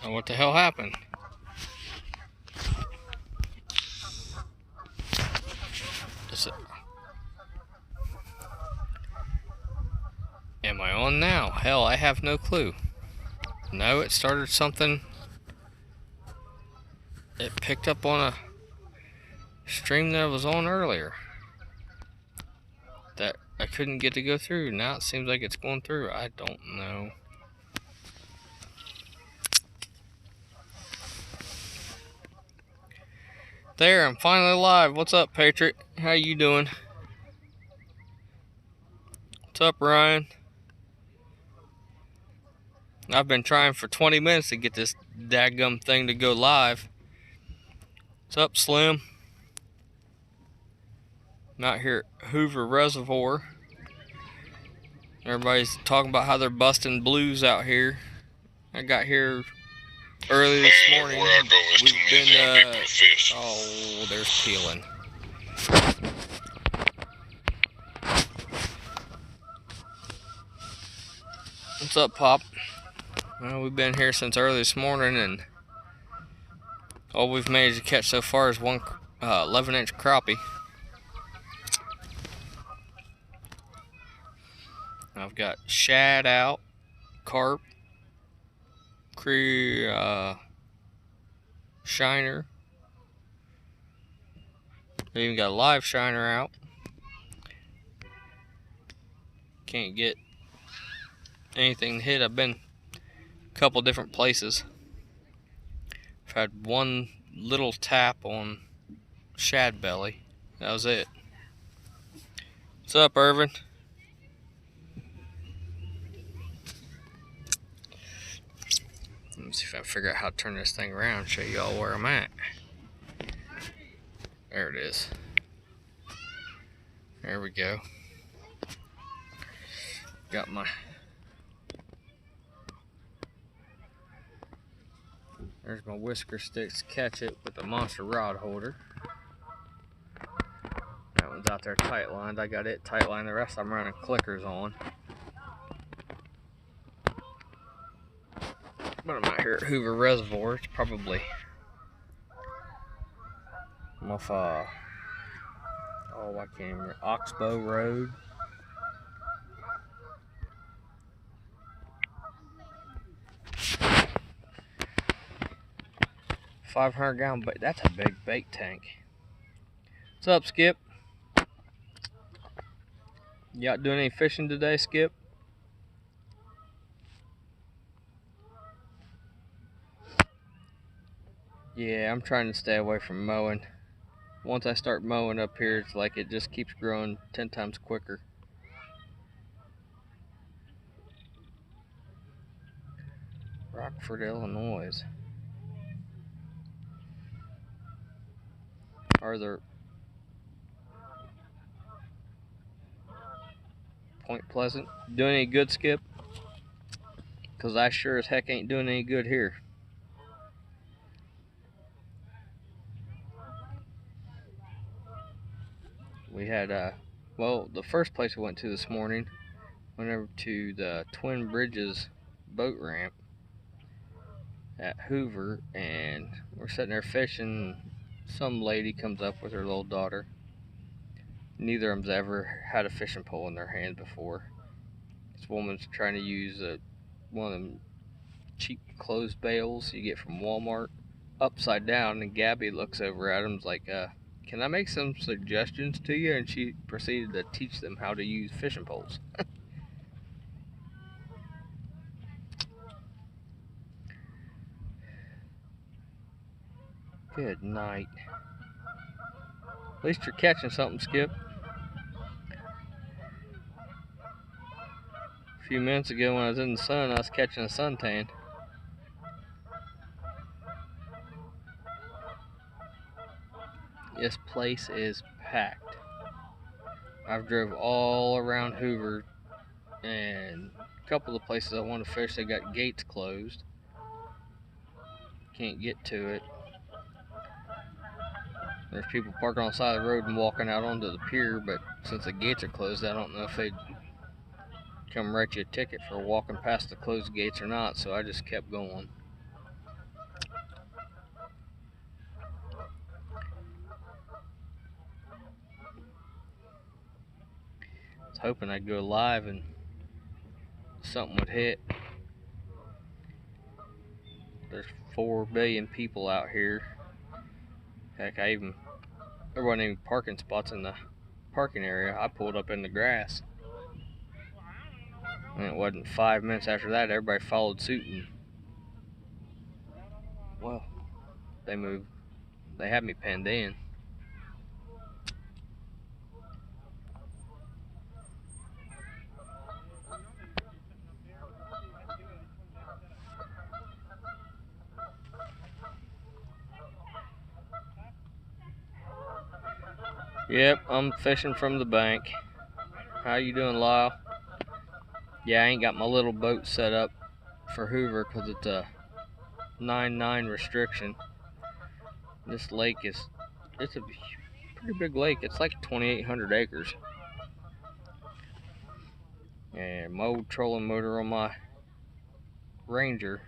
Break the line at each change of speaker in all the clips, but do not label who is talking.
Oh, what the hell happened? Am I on now? Hell, I have no clue. No, it started something. It picked up on a stream that I was on earlier that I couldn't get to go through. Now it seems like it's going through. I don't know. There, I'm finally live. What's up, Patriot? How you doing? What's up, Ryan? I've been trying for 20 minutes to get this dadgum thing to go live. What's up, Slim? I'm out here at Hoover Reservoir. Everybody's talking about how they're busting blues out here. I got here early this morning. We've been, oh, there's peeling. What's up, Pop? Well, we've been here since early this morning, and all we've managed to catch so far is one 11-inch crappie. I've got shad out, carp, shiner. I even got a live shiner out. Can't get anything to hit. I've been a couple different places. I've had one little tap on shad belly. That was it. What's up, Irvin? Let me see if I can figure out how to turn this thing around and show you all where I'm at. There it is. There we go. Got my... There's my whisker sticks to catch it with the monster rod holder. That one's out there tight lined. I got it tight lined. The rest I'm running clickers on. But I'm out here at Hoover Reservoir. It's probably... I'm off, I can't remember. Oxbow Road. $500-gallon bait. That's a big bait tank. What's up, Skip? You out doing any fishing today, Skip? Yeah, I'm trying to stay away from mowing. Once I start mowing up here, it's like it just keeps growing 10 times quicker. Rockford, Illinois. Are there... Point Pleasant. Doing any good, Skip? Because I sure as heck ain't doing any good here. We had, well, the first place we went to this morning, went over to the Twin Bridges boat ramp at Hoover, and we're sitting there fishing. Some lady comes up with her little daughter. Neither of them's ever had a fishing pole in their hand before. This woman's trying to use one of them cheap clothes bales you get from Walmart upside down, and Gabby looks over at him like, can I make some suggestions to you? And she proceeded to teach them how to use fishing poles. Good night. At least you're catching something, Skip. A few minutes ago when I was in the sun, I was catching a suntan. This place is packed. I've drove all around Hoover, and a couple of places I want to fish, they got gates closed. Can't get to it. There's people parking on the side of the road and walking out onto the pier, but since the gates are closed, I don't know if they'd come write you a ticket for walking past the closed gates or not, so I just kept going. hoping I'd go live and something would hit. There's 4 billion people out here. Heck, there wasn't even parking spots in the parking area. I pulled up in the grass. And it wasn't 5 minutes after that, everybody followed suit, and well, they moved. They had me penned in. Yep, I'm fishing from the bank. How you doing, Lyle? Yeah, I ain't got my little boat set up for Hoover because it's a 9-9 restriction. This lake it's a pretty big lake. It's like 2,800 acres. And my old trolling motor on my Ranger,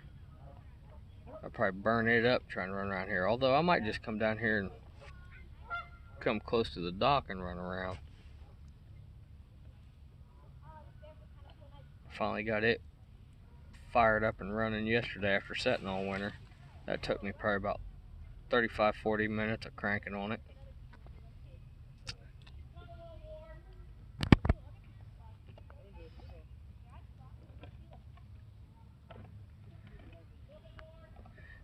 I'll probably burn it up trying to run around here. Although I might just come down here and come close to the dock and run around. Finally got it fired up and running yesterday after setting all winter. That took me probably about 35-40 minutes of cranking on it.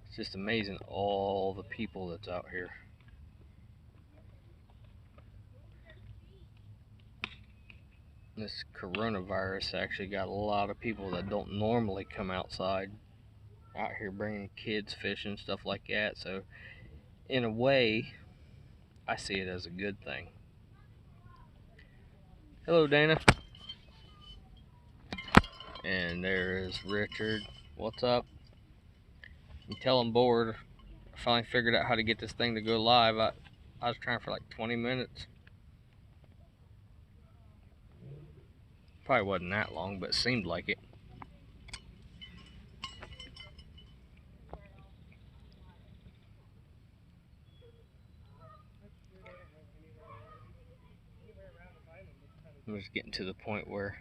It's just amazing all the people that's out here. This coronavirus actually got a lot of people that don't normally come outside out here bringing kids fishing, stuff like that. So in a way, I see it as a good thing. Hello, Dana. And there is Richard. What's up? You tell him bored. I finally figured out how to get this thing to go live. I was trying for like 20 minutes. Probably wasn't that long, but it seemed like it. I'm just getting to the point where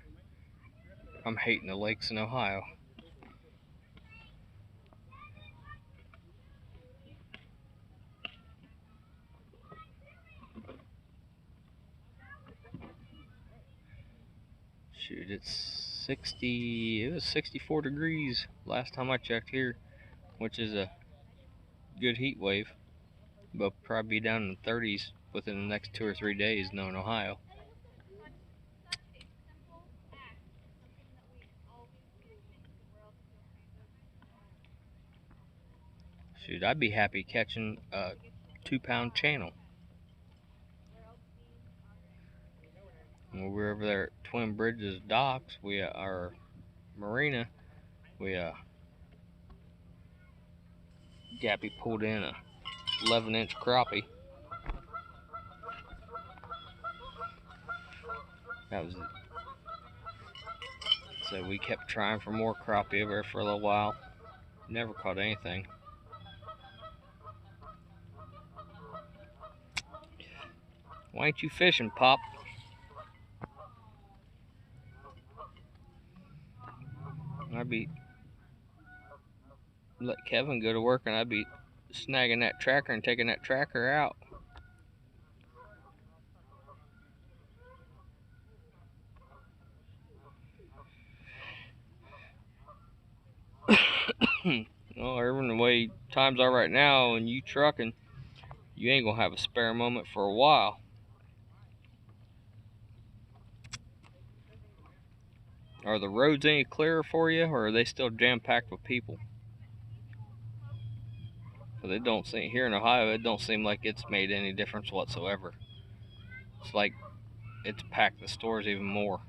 I'm hating the lakes in Ohio. Shoot, it was 64 degrees last time I checked here, which is a good heat wave, but probably be down in the 30s within the next 2 or 3 days knowing Ohio. Shoot, I'd be happy catching a 2-pound channel. When we're over there at Twin Bridges docks, our marina, Gappy pulled in a 11-inch crappie. That was it. So we kept trying for more crappie over there for a little while. Never caught anything. Why ain't you fishing, Pop? I'd be let Kevin go to work and I'd be snagging that tracker and taking that tracker out. Well, Irvin, the way times are right now and you trucking, you ain't gonna have a spare moment for a while. Are the roads any clearer for you, or are they still jam-packed with people? But it don't seem, here in Ohio, it don't seem like it's made any difference whatsoever. It's like it's packed the stores even more.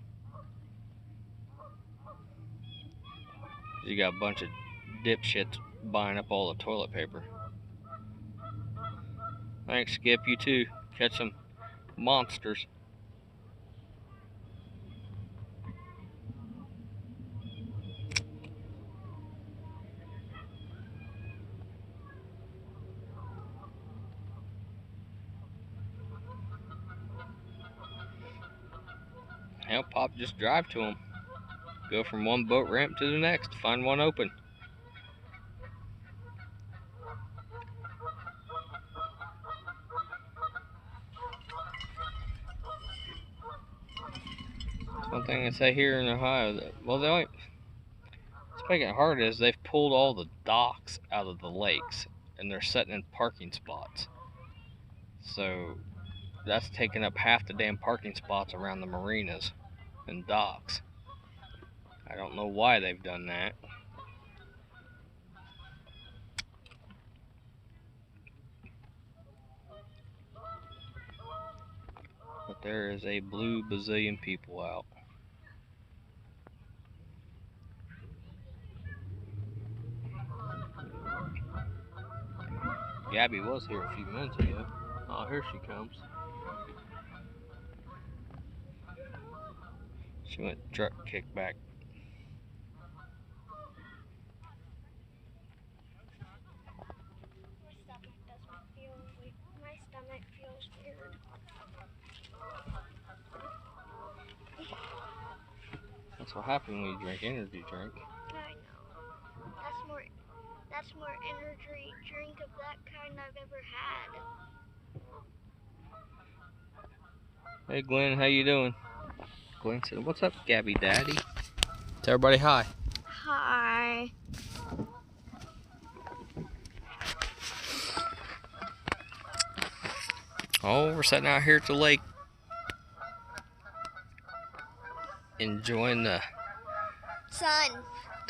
You got a bunch of dipshits buying up all the toilet paper. Thanks, Skip. You too. Catch some monsters. Hell, Pop, just drive to them. Go from one boat ramp to the next. Find one open. One thing I say here in Ohio, well, what's making it hard is they've pulled all the docks out of the lakes, and they're setting in parking spots. So that's taking up half the damn parking spots around the marinas and docks. I don't know why they've done that. But there is a blue bazillion people out. Gabby was here a few minutes ago. Oh, here she comes. She went truck kickback.
My stomach feels weird.
That's what happens when you drink energy drink.
I know. That's more energy drink of that kind I've ever had.
Hey Glenn, how you doing? Glenn said, "What's up, Gabby Daddy?" Tell everybody hi.
Hi.
Oh, we're sitting out here at the lake, enjoying the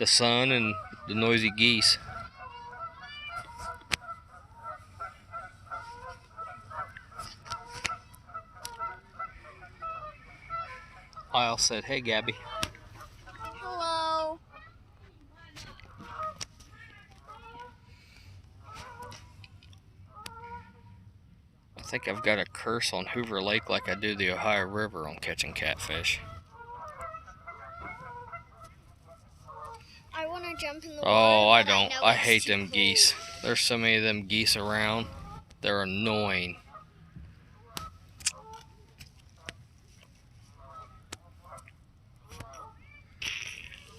sun and the noisy geese. Lyle said, "Hey, Gabby."
Hello.
I think I've got a curse on Hoover Lake like I do the Ohio River on catching catfish.
I want to jump in the water.
Oh, I don't. I
it's
hate
too
them
cold.
geese. There's so many of them geese around. They're annoying.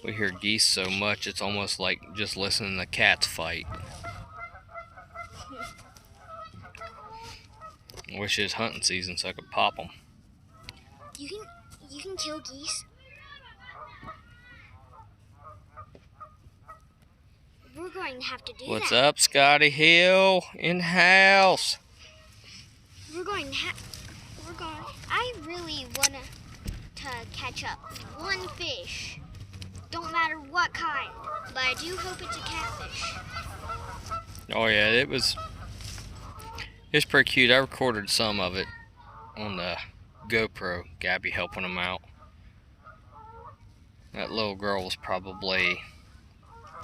We hear geese so much, it's almost like just listening to cats fight. I wish it was hunting season so I could pop them.
You can kill geese. We're going to have to do
What's
that.
up, Scotty Hill? In house.
I really want to catch up one fish. Don't matter what kind, but I do hope it's a catfish.
Oh yeah, it was pretty cute. I recorded some of it on the GoPro. Gabby helping them out. That little girl was probably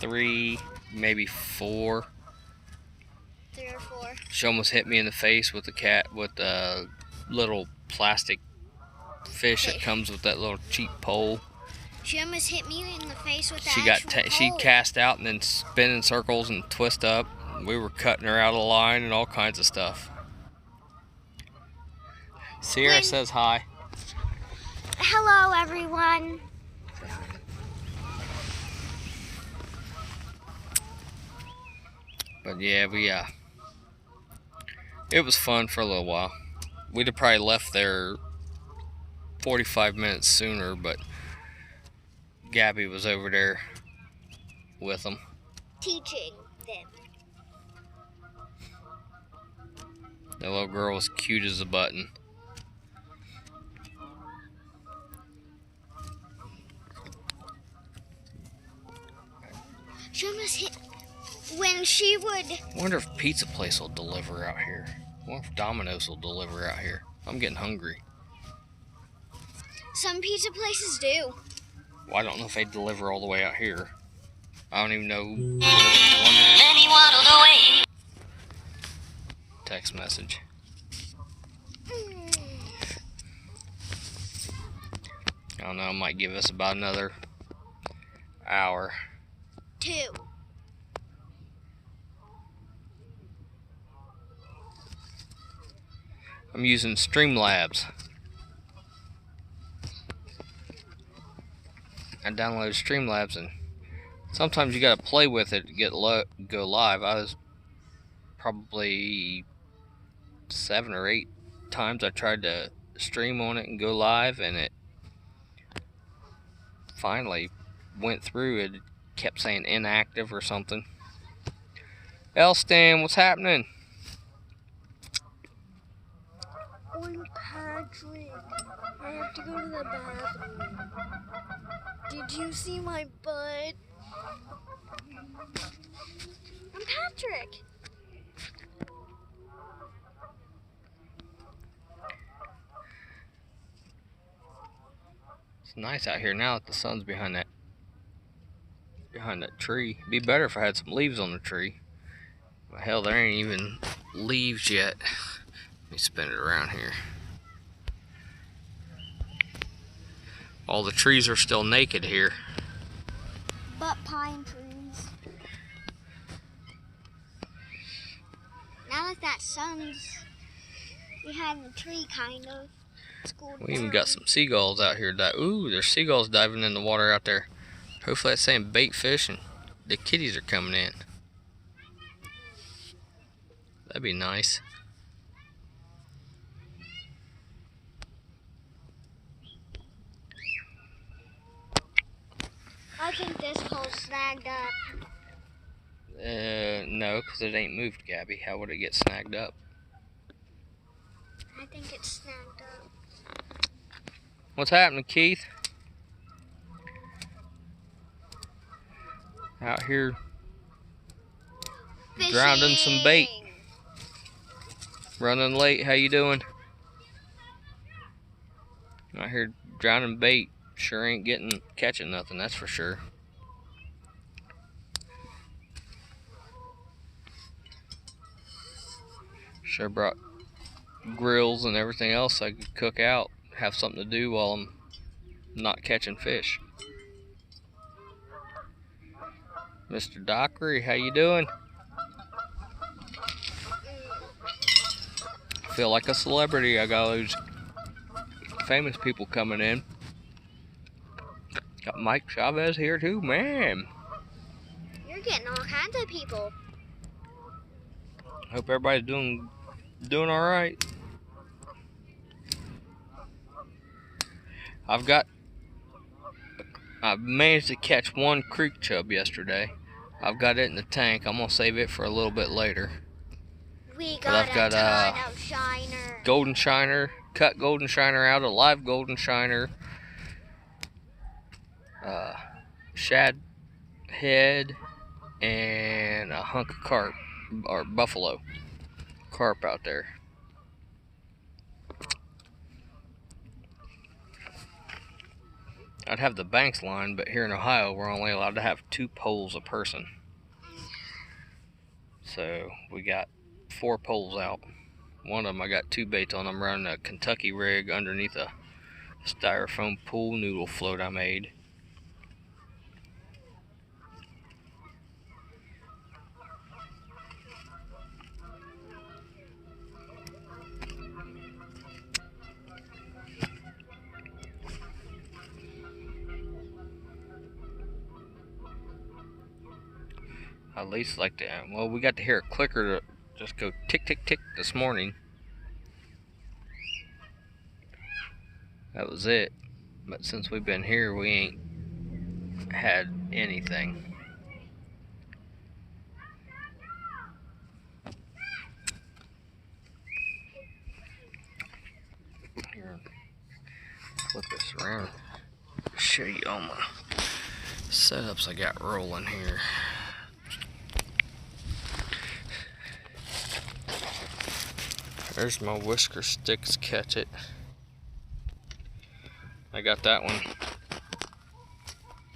3, maybe 4.
3 or 4.
She almost hit me in the face with the little plastic fish that comes with that little cheap pole.
She almost hit me in the face with that.
She cast out and then spin in circles and twist up. We were cutting her out of the line and all kinds of stuff. Sierra says hi.
Hello, everyone.
But yeah, it was fun for a little while. We'd have probably left there 45 minutes sooner, but Gabby was over there with them.
Teaching them.
The little girl was cute as a button.
She almost hit when she would.
I wonder if pizza place will deliver out here. I wonder if Domino's will deliver out here. I'm getting hungry.
Some pizza places do.
Well, I don't know if they deliver all the way out here. I don't even know. Text message. I don't know. It might give us about another hour.
2.
I'm using Streamlabs. downloaded Streamlabs, and sometimes you gotta play with it to go live. I was probably 7 or 8 times I tried to stream on it and go live, and it finally went through. It kept saying inactive or something. Elston, what's happening?
Oink Patrick, I have to go to the bathroom. Did you see my butt? I'm Patrick.
It's nice out here now that the sun's behind that tree. It'd be better if I had some leaves on the tree. But hell, there ain't even leaves yet. Let me spin it around here. All the trees are still naked here.
But pine trees. Now that sun's behind the tree, kind of.
We even got some seagulls out here. Ooh, there's seagulls diving in the water out there. Hopefully that's saying bait fish and the kitties are coming in. That'd be nice.
I think this hole's snagged up.
No, because it ain't moved, Gabby. How would it get snagged up?
I think it's snagged up.
What's happening, Keith? Out here
Fishing.
grounding some bait. Running late. How you doing? Out here drowning bait. Sure ain't catching nothing, that's for sure. Sure brought grills and everything else so I could cook out, have something to do while I'm not catching fish. Mr. Dockery, how you doing? I feel like a celebrity. I got all those famous people coming in. Got Mike Chavez here too, man.
You're getting all kinds of people.
Hope everybody's doing all right. I've managed to catch one creek chub yesterday. I've got it in the tank. I'm gonna save it for a little bit later.
We got a ton of shiner.
Golden shiner, cut golden shiner out, a live golden shiner, shad head, and a hunk of carp, or buffalo carp out there. I'd have the banks line, but here in Ohio we're only allowed to have 2 poles a person. So we got 4 poles out. One of them I got 2 baits on. I'm running a Kentucky rig underneath a styrofoam pool noodle float I made. I at least like to, well, we got to hear a clicker to just go tick, tick, tick this morning. That was it. But since we've been here, we ain't had anything. Here, flip this around. Show you all my setups I got rolling here. There's my whisker sticks, catch it. I got that one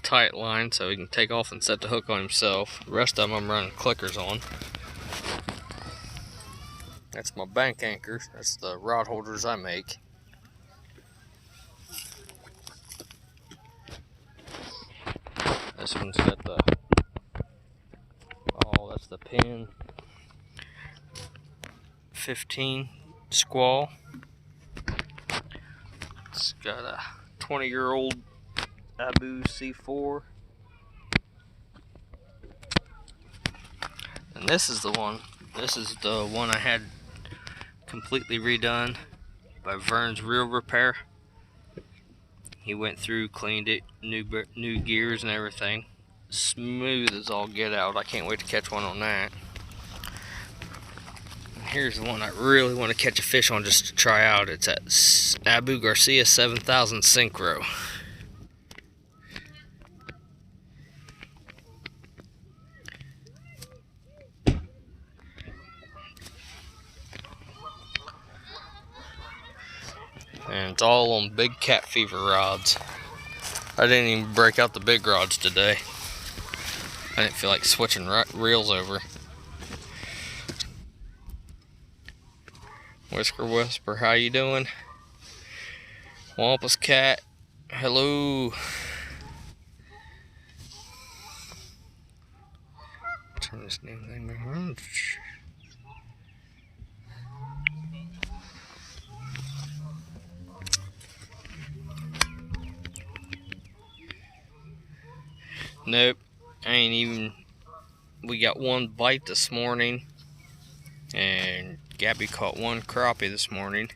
tight line so he can take off and set the hook on himself. The rest of them I'm running clickers on. That's my bank anchors. That's the rod holders I make. This one's got the, oh, that's the pin 15 squall. It's got a 20-year-old Abu C4. And this is the one. This is the one I had completely redone by Vern's Reel Repair. He went through, cleaned it, new gears and everything. Smooth as all get out. I can't wait to catch one on that. And here's the one I really want to catch a fish on just to try out. It's at Abu Garcia 7000 Synchro. And it's all on big cat fever rods. I didn't even break out the big rods today. I didn't feel like switching reels over. Whisker Whisper, how you doing? Wampus Cat, hello. Turn this damn thing back on. Nope, I ain't even. We got one bite this morning, and Gabby caught one crappie this morning.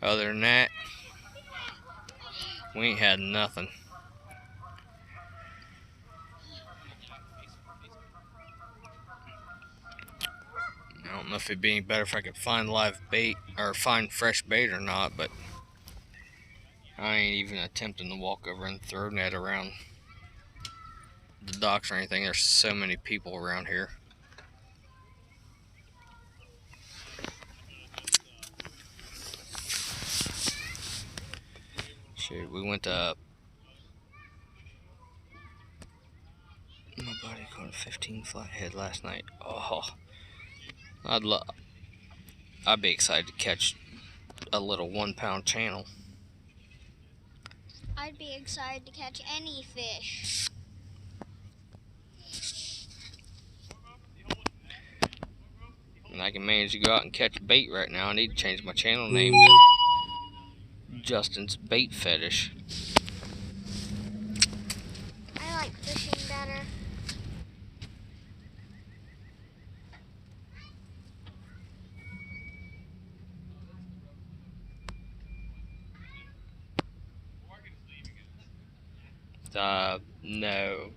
Other than that, we ain't had nothing. I don't know if it'd be any better if I could find live bait or find fresh bait or not, but I ain't even attempting to walk over and throw net around the docks or anything. There's so many people around here. Shoot, we went to my buddy caught a 15 flathead last night. Oh, I'd be excited to catch a little 1 pound channel.
I'd be excited to catch any fish.
And I can manage to go out and catch bait right now. I need to change my channel name to Justin's Bait Fetish.
I like fishing better.
No.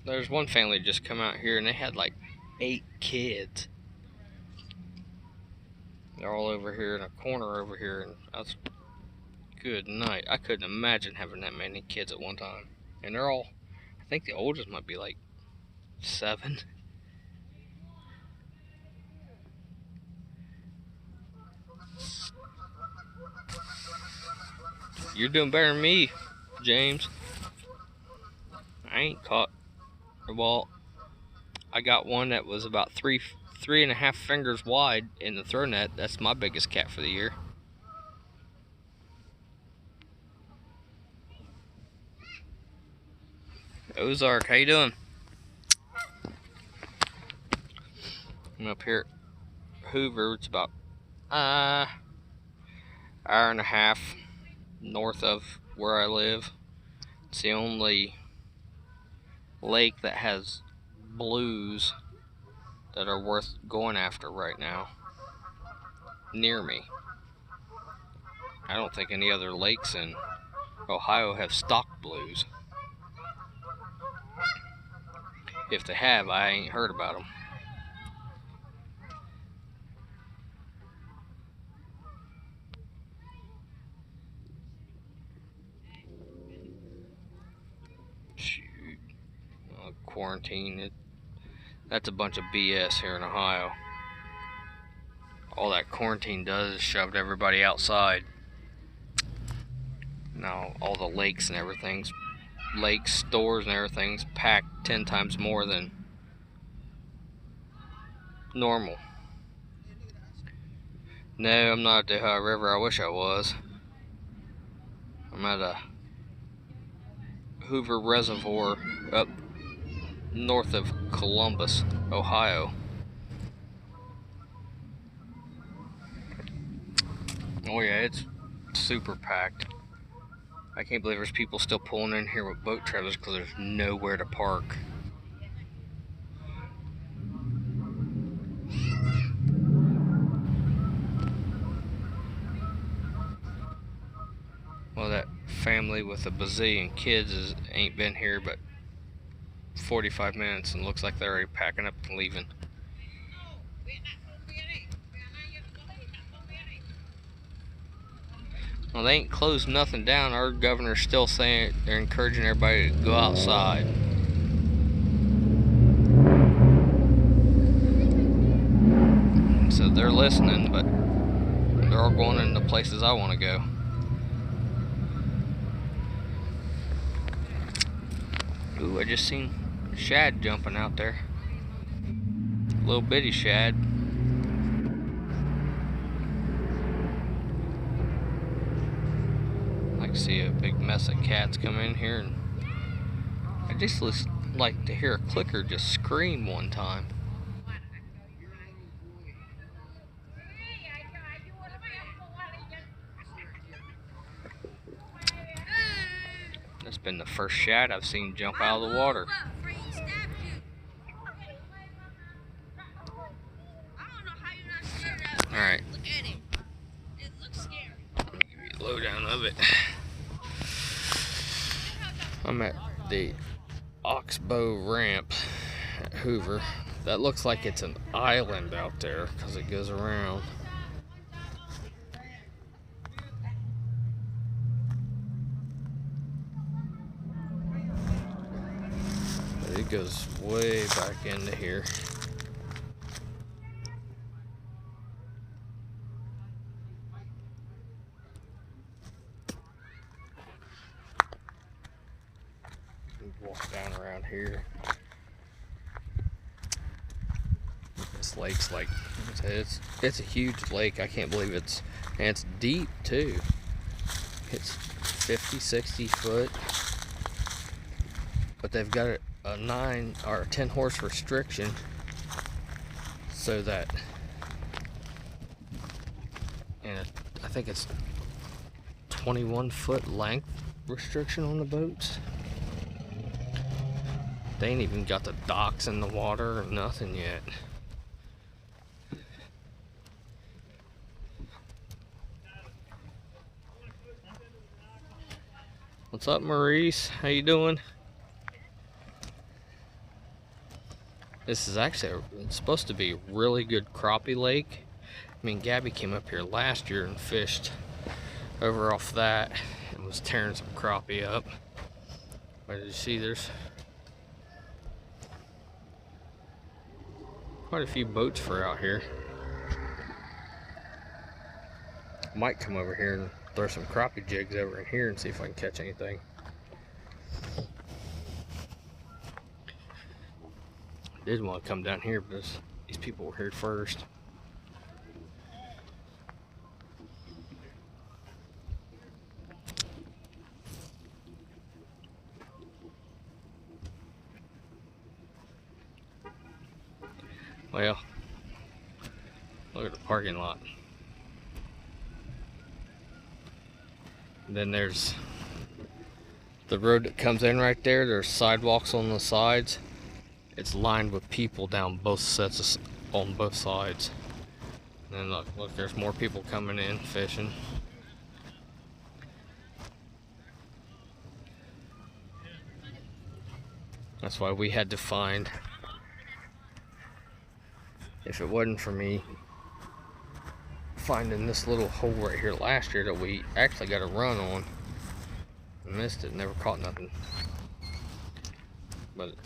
There's one family that just come out here and they had like 8 kids. They're all over here in a corner over here, and that's good night. I couldn't imagine having that many kids at one time. And they're all, I think the oldest might be like 7. You're doing better than me, James. I ain't caught. Well, I got one that was about 3.5 fingers wide in the throw net. That's my biggest cat for the year. Ozark, how you doing? I'm up here at Hoover. It's about hour and a half north of where I live. It's the only lake that has blues that are worth going after right now near me. I don't think any other lakes in Ohio have stock blues. If they have, I ain't heard about them. Shoot. Quarantine. That's a bunch of BS here in Ohio. All that quarantine does is shoved everybody outside. Now all the lakes and everything's lakes, stores and everything's packed 10 times more than normal. No, I'm not at the Ohio River. I wish I was. I'm at a Hoover Reservoir up north of Columbus, Ohio. Oh yeah, it's super packed. I can't believe there's people still pulling in here with boat trailers because there's nowhere to park. Well, that family with a bazillion kids ain't been here but 45 minutes and looks like they're already packing up and leaving. Well, they ain't closed nothing down. Our governor's still saying they're encouraging everybody to go outside. So they're listening, but they're all going in the places I want to go. Ooh, I just seen shad jumping out there. Little bitty shad. I can see a big mess of cats come in here, and I just like to hear a clicker just scream one time. That's been the first shad I've seen jump out of the water. Alright. Look at it. It looks scary. Let me give you a lowdown of it. I'm at the Oxbow ramp at Hoover. That looks like it's an island out there because it goes around. But it goes way back into here. Walk down around here. This lake's like, it's a huge lake. I can't believe and it's deep too. It's 50, 60 foot, but they've got a 9 or 10 horse restriction so that, and I think it's 21 foot length restriction on the boats. They ain't even got the docks in the water or nothing yet. What's up, Maurice? How you doing? This is actually it's supposed to be a really good crappie lake. I mean, Gabby came up here last year and fished over off that and was tearing some crappie up. But did you see there's quite a few boats for out here. Might come over here and throw some crappie jigs over in here and see if I can catch anything. I did want to come down here, but these people were here first. Well, look at the parking lot. And then there's the road that comes in right there. There's sidewalks on the sides. It's lined with people down both sets on both sides. And then look, there's more people coming in fishing. That's why we had to find. If it wasn't for me finding this little hole right here last year that we actually got a run on, I missed it, never caught nothing. But it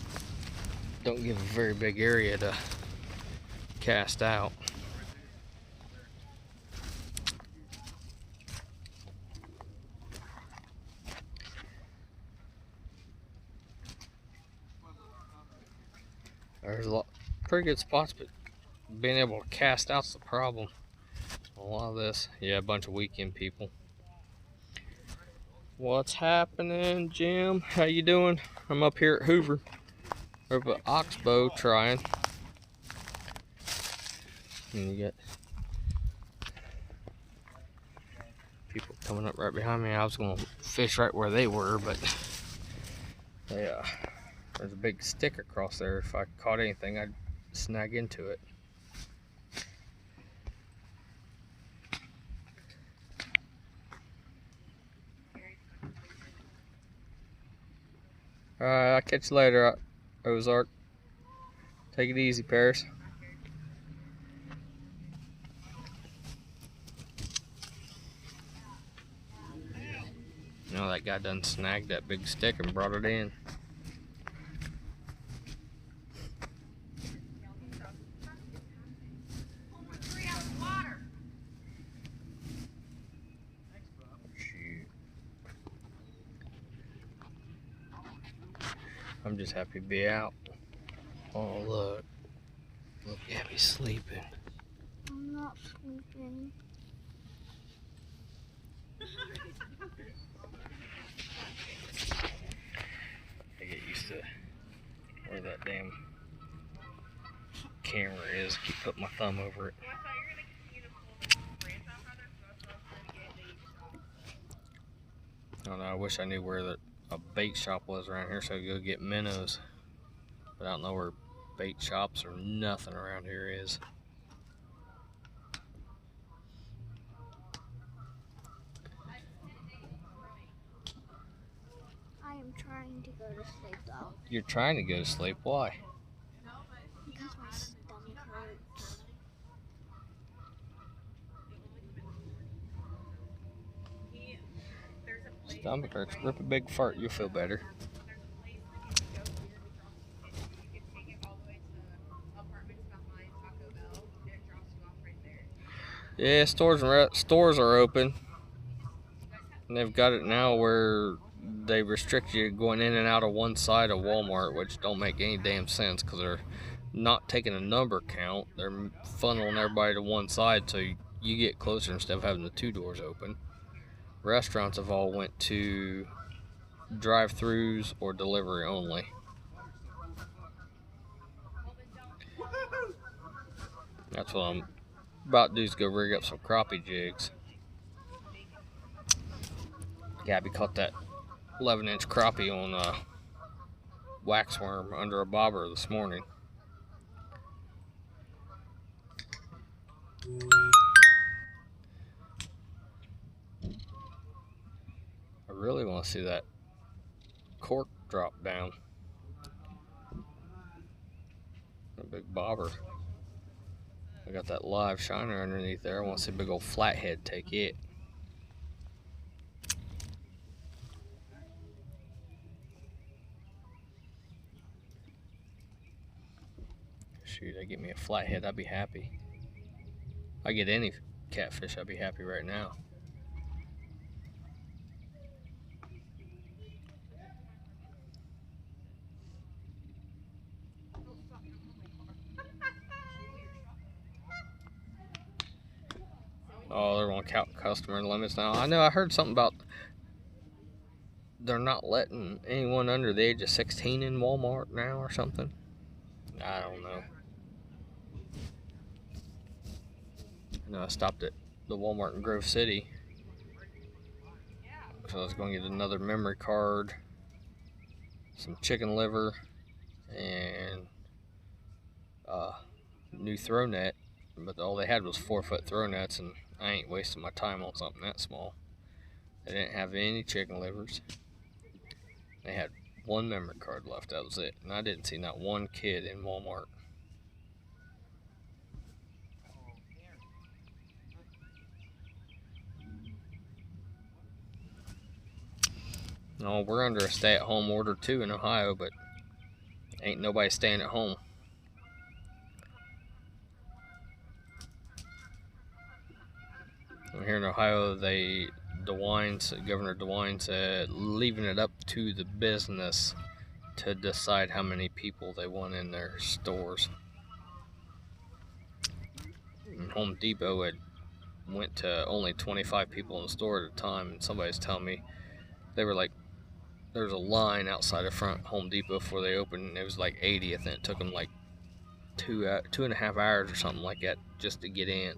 don't give a very big area to cast out. There's a lot pretty good spots, but being able to cast out's the problem. A lot of this, yeah, a bunch of weekend people. What's happening, Jim? How you doing? I'm up here at Hoover, over at Oxbow trying. And you got People coming up right behind me. I was going to fish right where they were, but there's a big stick across there. If I caught anything, I'd snag into it. Alright, I'll catch you later, Ozark. Take it easy, Paris. You know, that guy done snagged that big stick and brought it in. Shoot. I'm just happy to be out. Oh, look. Look, Gabby's sleeping.
I'm not sleeping.
I get used to where that damn camera is. Keep putting my thumb over it. I don't know, I wish I knew where a bait shop was around here so I could go get minnows. But I don't know where bait shops or nothing around here is.
I am trying to go to sleep though.
You're trying to go to sleep. Why?
Because my stomach hurts.
Stomach hurts. Rip a big fart. You'll feel better. Yeah, stores are open. And they've got it now where they restrict you going in and out of one side of Walmart, which don't make any damn sense because they're not taking a number count. They're funneling everybody to one side so you get closer instead of having the two doors open. Restaurants have all went to drive-throughs or delivery only. That's what I'm about to do, is go rig up some crappie jigs. Gabby caught that 11-inch crappie on a waxworm under a bobber this morning. I really want to see that cork drop down. A big bobber. I got that live shiner underneath there. I want to see a big old flathead take it. Shoot, they get me a flathead, I'd be happy. I get any catfish, I'd be happy right now. Oh, they're going to count customer limits now. I know, I heard something about they're not letting anyone under the age of 16 in Walmart now or something. I don't know. I stopped at the Walmart in Grove City because I was going to get another memory card, some chicken liver, and new throw net. But all they had was 4-foot throw nets, and I ain't wasting my time on something that small. They didn't have any chicken livers. They had one memory card left, that was it. And I didn't see not one kid in Walmart. No, we're under a stay-at-home order too in Ohio, but ain't nobody staying at home. Here in Ohio, Governor DeWine said, leaving it up to the business to decide how many people they want in their stores. And Home Depot had went to only 25 people in the store at a time, and somebody's telling me they were like, there was a line outside of front Home Depot before they opened, and it was like 80th, and it took them like 2.5 hours or something like that just to get in.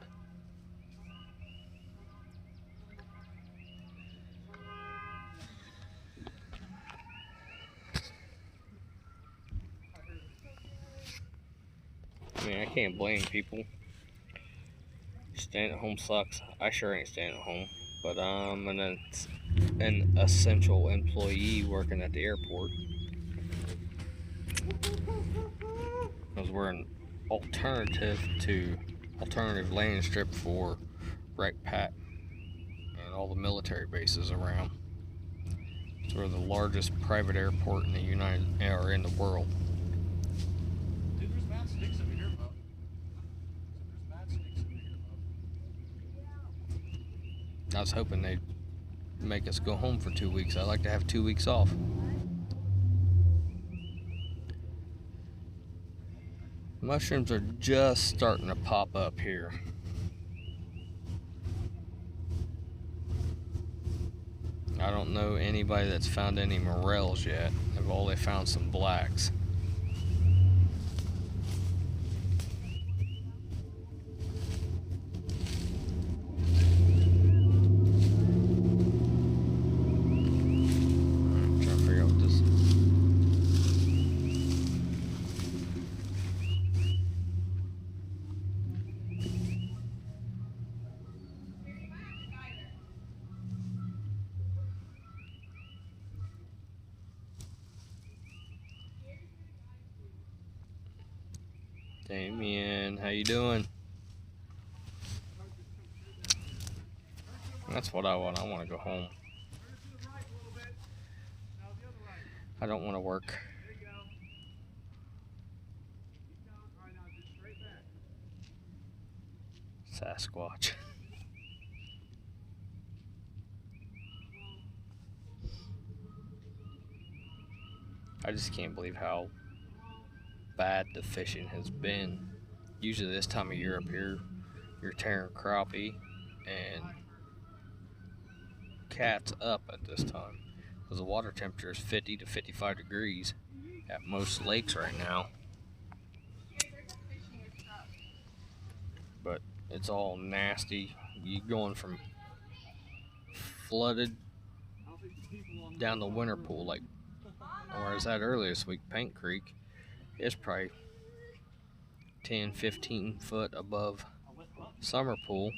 I mean, I can't blame people. Staying at home sucks. I sure ain't staying at home. But I'm an essential employee working at the airport. Because we're an alternative landing strip for RecPat and all the military bases around. So we're the largest private airport in the world.
Dude, there's mad sticks over here, Bob. There's mad sticks over here, Bob.
I was hoping they'd make us go home for 2 weeks. I'd like to have 2 weeks off. Mushrooms are just starting to pop up here. I don't know anybody that's found any morels yet. They've only found some blacks. I'm trying to figure out what this is. Damien, how you doing? That's what I want. I want to go home. I don't want to work. Sasquatch. I just can't believe how bad the fishing has been. Usually this time of year up here, you're tearing crappie and cats up at this time because the water temperature is 50 to 55 degrees at most lakes right now. But it's all nasty. You going from flooded down the winter pool, like where I was at earlier this week, Paint Creek. It's probably 10, 15 foot above summer pool,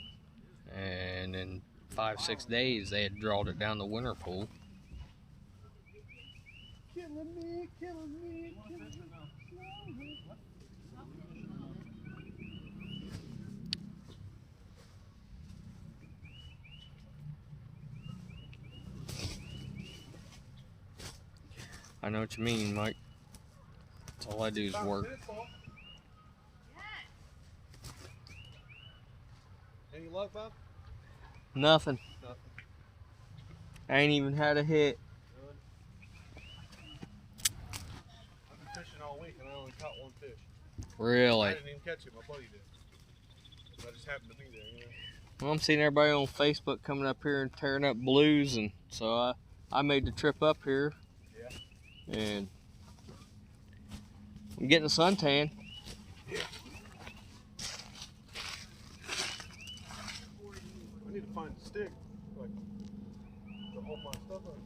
and in 5-6 days they had drawed it down the winter pool.
Killing me.
I know what you mean, Mike. That's all I do is work.
Any luck, Bob?
Nothing. I ain't even had a hit.
I've been fishing all week and I only caught one fish.
Really?
I didn't even catch it, my buddy did. I just happened to be there, you know.
Well, I'm seeing everybody on Facebook coming up here and tearing up blues, and so I made the trip up here.
Yeah.
And I'm getting a suntan.
Yeah. I need to find a stick, like, to hold my stuff up,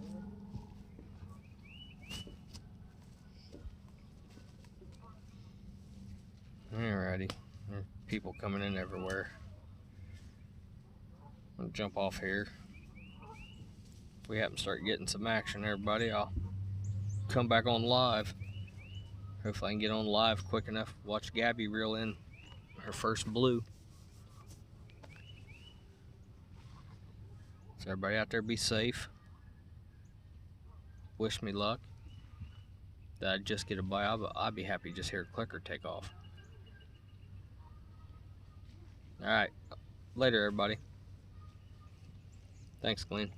you know?
Alrighty. There's people coming in everywhere. I'm gonna jump off here. If we happen to start getting some action, everybody, I'll come back on live. Hopefully I can get on live quick enough to watch Gabby reel in her first blue. So everybody out there be safe. Wish me luck. Did I just get a bite? I'd be happy to just hear a clicker take off. Alright. Later, everybody. Thanks, Glenn.